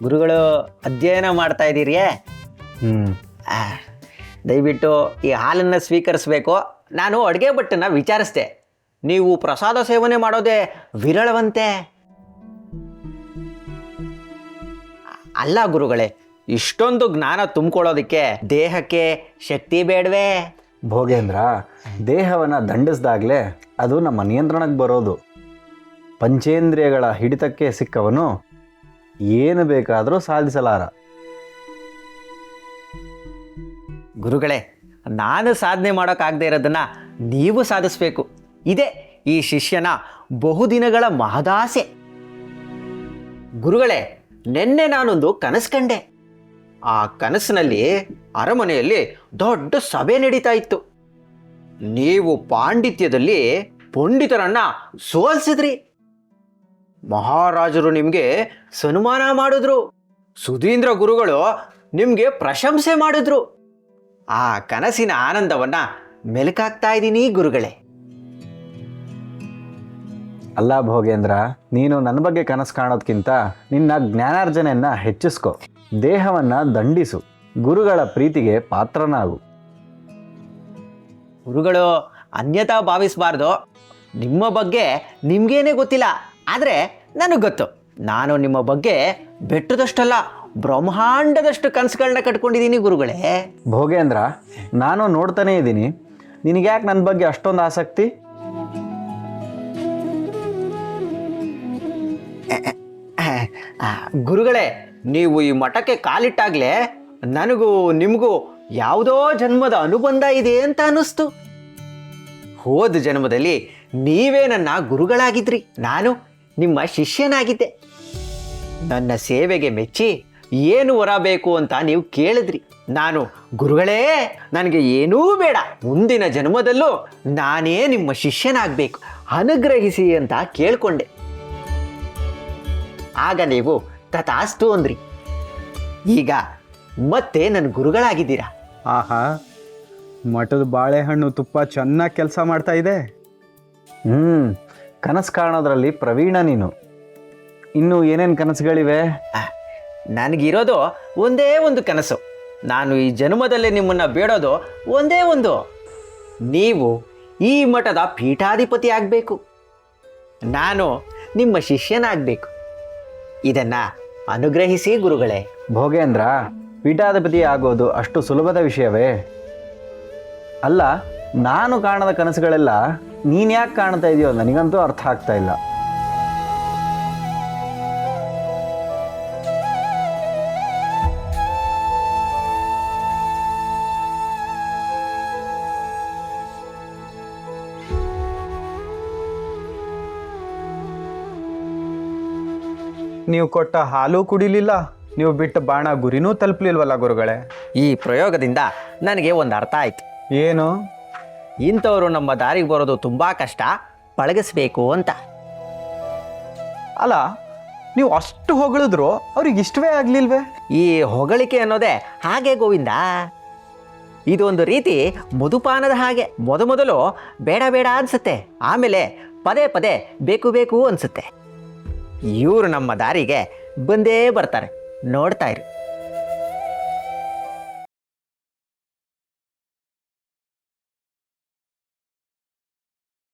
ಗುರುಗಳು ಅಧ್ಯಯನ ಮಾಡ್ತಾ ಇದ್ದೀರಿಯೇ? ಹ್ಞೂ. ದಯವಿಟ್ಟು ಈ ಹಾಲನ್ನು ಸ್ವೀಕರಿಸಬೇಕು. ನಾನು ಅಡುಗೆ ಭಟ್ಟನ್ನ ವಿಚಾರಿಸ್ದೆ, ನೀವು ಪ್ರಸಾದ ಸೇವನೆ ಮಾಡೋದೇ ವಿರಳವಂತೆ. ಅಲ್ಲ ಗುರುಗಳೇ, ಇಷ್ಟೊಂದು ಜ್ಞಾನ ತುಂಬಿಕೊಳ್ಳೋದಕ್ಕೆ ದೇಹಕ್ಕೆ ಶಕ್ತಿ ಬೇಡವೇ? ಭೋಗೇಂದ್ರ, ದೇಹವನ್ನು ದಂಡಿಸ್ದಾಗಲೇ ಅದು ನಮ್ಮ ನಿಯಂತ್ರಣಕ್ಕೆ ಬರೋದು. ಪಂಚೇಂದ್ರಿಯಗಳ ಹಿಡಿತಕ್ಕೆ ಸಿಕ್ಕವನು ಏನು ಬೇಕಾದರೂ ಸಾಧಿಸಲಾರ. ಗುರುಗಳೇ, ನಾನು ಸಾಧನೆ ಮಾಡೋಕ್ಕಾಗದೇ ಇರೋದನ್ನ ನೀವು ಸಾಧಿಸಬೇಕು. ಇದೇ ಈ ಶಿಷ್ಯನ ಬಹುದಿನಗಳ ಮಹದಾಸೆ. ಗುರುಗಳೇ, ನಿನ್ನೆ ನಾನೊಂದು ಕನಸು ಕಂಡೆ. ಆ ಕನಸಿನಲ್ಲಿ ಅರಮನೆಯಲ್ಲಿ ದೊಡ್ಡ ಸಭೆ ನಡೀತಾ ಇತ್ತು. ನೀವು ಪಾಂಡಿತ್ಯದಲ್ಲಿ ಪಂಡಿತರನ್ನ ಸೋಲಿಸಿದ್ರಿ. ಮಹಾರಾಜರು ನಿಮಗೆ ಸನ್ಮಾನ ಮಾಡಿದ್ರು. ಸುಧೀಂದ್ರ ಗುರುಗಳು ನಿಮಗೆ ಪ್ರಶಂಸೆ ಮಾಡಿದ್ರು. ಆ ಕನಸಿನ ಆನಂದವನ್ನ ಮೆಲುಕಾಗ್ತಾ ಇದ್ದೀನಿ ಗುರುಗಳೇ. ಅಲ್ಲ ಭೋಗೇಂದ್ರ, ನೀನು ನನ್ನ ಬಗ್ಗೆ ಕನಸು ಕಾಣೋದ್ಕಿಂತ ನಿನ್ನ ಜ್ಞಾನಾರ್ಜನೆಯನ್ನು ಹೆಚ್ಚಿಸ್ಕೊ. ದೇಹವನ್ನು ದಂಡಿಸು. ಗುರುಗಳ ಪ್ರೀತಿಗೆ ಪಾತ್ರನಾಗು. ಗುರುಗಳು ಅನ್ಯತಾ ಭಾವಿಸಬಾರ್ದು. ನಿಮ್ಮ ಬಗ್ಗೆ ನಿಮ್ಗೇನೆ ಗೊತ್ತಿಲ್ಲ, ಆದರೆ ನನಗೆ ಗೊತ್ತು. ನಾನು ನಿಮ್ಮ ಬಗ್ಗೆ ಬೆಟ್ಟದಷ್ಟಲ್ಲ, ಬ್ರಹ್ಮಾಂಡದಷ್ಟು ಕನಸುಗಳನ್ನ ಕಟ್ಕೊಂಡಿದ್ದೀನಿ ಗುರುಗಳೇ. ಭೋಗೇಂದ್ರ, ನಾನು ನೋಡ್ತಾನೇ ಇದ್ದೀನಿ. ನಿನಗ್ಯಾಕೆ ನನ್ನ ಬಗ್ಗೆ ಅಷ್ಟೊಂದು ಆಸಕ್ತಿ? ಗುರುಗಳೇ, ನೀವು ಈ ಮಠಕ್ಕೆ ಕಾಲಿಟ್ಟಾಗಲೇ ನನಗೂ ನಿಮಗೂ ಯಾವುದೋ ಜನ್ಮದ ಅನುಬಂಧ ಇದೆ ಅಂತ ಅನ್ನಿಸ್ತು. ಹೋದ ಜನ್ಮದಲ್ಲಿ ನೀವೇ ನನ್ನ ಗುರುಗಳಾಗಿದ್ರಿ, ನಾನು ನಿಮ್ಮ ಶಿಷ್ಯನಾಗಿದ್ದೆ. ನನ್ನ ಸೇವೆಗೆ ಮೆಚ್ಚಿ ಏನು ವರ ಬೇಕು ಅಂತ ನೀವು ಕೇಳಿದ್ರಿ. ನಾನು, ಗುರುಗಳೇ, ನನಗೆ ಏನೂ ಬೇಡ, ಮುಂದಿನ ಜನ್ಮದಲ್ಲೂ ನಾನೇ ನಿಮ್ಮ ಶಿಷ್ಯನಾಗಬೇಕು, ಅನುಗ್ರಹಿಸಿ ಅಂತ ಕೇಳ್ಕೊಂಡೆ. ಆಗ ನೀವು ತಥಾಸ್ತು ಅಂದ್ರಿ. ಈಗ ಮತ್ತೆ ನನ್ನ ಗುರುಗಳಾಗಿದ್ದೀರಾ. ಆಹಾ, ಮಠದ ಬಾಳೆಹಣ್ಣು ತುಪ್ಪ ಚೆನ್ನಾಗಿ ಕೆಲಸ ಮಾಡ್ತಾ ಇದೆ. ಕನಸು ಕಾಣೋದ್ರಲ್ಲಿ ಪ್ರವೀಣ ನೀನು. ಇನ್ನು ಏನೇನು ಕನಸುಗಳಿವೆ? ನನಗಿರೋದು ಒಂದೇ ಒಂದು ಕನಸು. ನಾನು ಈ ಜನ್ಮದಲ್ಲಿ ನಿಮ್ಮನ್ನು ಬೇಡೋದು ಒಂದೇ ಒಂದು. ನೀವು ಈ ಮಠದ ಪೀಠಾಧಿಪತಿ ಆಗಬೇಕು, ನಾನು ನಿಮ್ಮ ಶಿಷ್ಯನಾಗಬೇಕು. ಇದನ್ನ ಅನುಗ್ರಹಿಸಿ ಗುರುಗಳೇ. ಭೋಗೇಂದ್ರ, ಪೀಠಾಧಿಪತಿ ಆಗೋದು ಅಷ್ಟು ಸುಲಭದ ವಿಷಯವೇ? ಅಲ್ಲ, ನಾನು ಕಾಣದ ಕನಸುಗಳೆಲ್ಲ ನೀನು ಯಾಕೆ ಕಾಣ್ತಾ ಇದೆಯೋ ನನಗಂತೂ ಅರ್ಥ ಆಗ್ತಾ ಇಲ್ಲ. ನೀವು ಕೊಟ್ಟ ಹಾಲು ಕುಡಿಲಿಲ್ಲ, ನೀವು ಬಿಟ್ಟ ಬಾಣ ಗುರಿನೂ ತಲುಪಲಿಲ್ವಲ್ಲ ಗುರುಗಳೇ. ಈ ಪ್ರಯೋಗದಿಂದ ನನಗೆ ಒಂದು ಅರ್ಥ ಆಯ್ತು. ಏನು? ಇಂಥವರು ನಮ್ಮ ದಾರಿಗೆ ಬರೋದು ತುಂಬ ಕಷ್ಟ, ಪಳಗಿಸ್ಬೇಕು ಅಂತ. ಅಲ್ಲ, ನೀವು ಅಷ್ಟು ಹೊಗಳಿದ್ರು ಅವ್ರಿಗೆ ಇಷ್ಟವೇ ಆಗಲಿಲ್ವೇ? ಈ ಹೊಗಳಿಕೆ ಅನ್ನೋದೇ ಹಾಗೆ ಗೋವಿಂದ. ಇದೊಂದು ರೀತಿ ಮಧುಪಾನದ ಹಾಗೆ. ಮೊದಲು ಬೇಡ ಬೇಡ ಅನ್ಸುತ್ತೆ, ಆಮೇಲೆ ಪದೇ ಪದೇ ಬೇಕು ಬೇಕು ಅನ್ಸುತ್ತೆ. ಇವರು ನಮ್ಮ ದಾರಿಗೆ ಬಂದೇ ಬರ್ತಾರೆ, ನೋಡ್ತಾ ಇರು.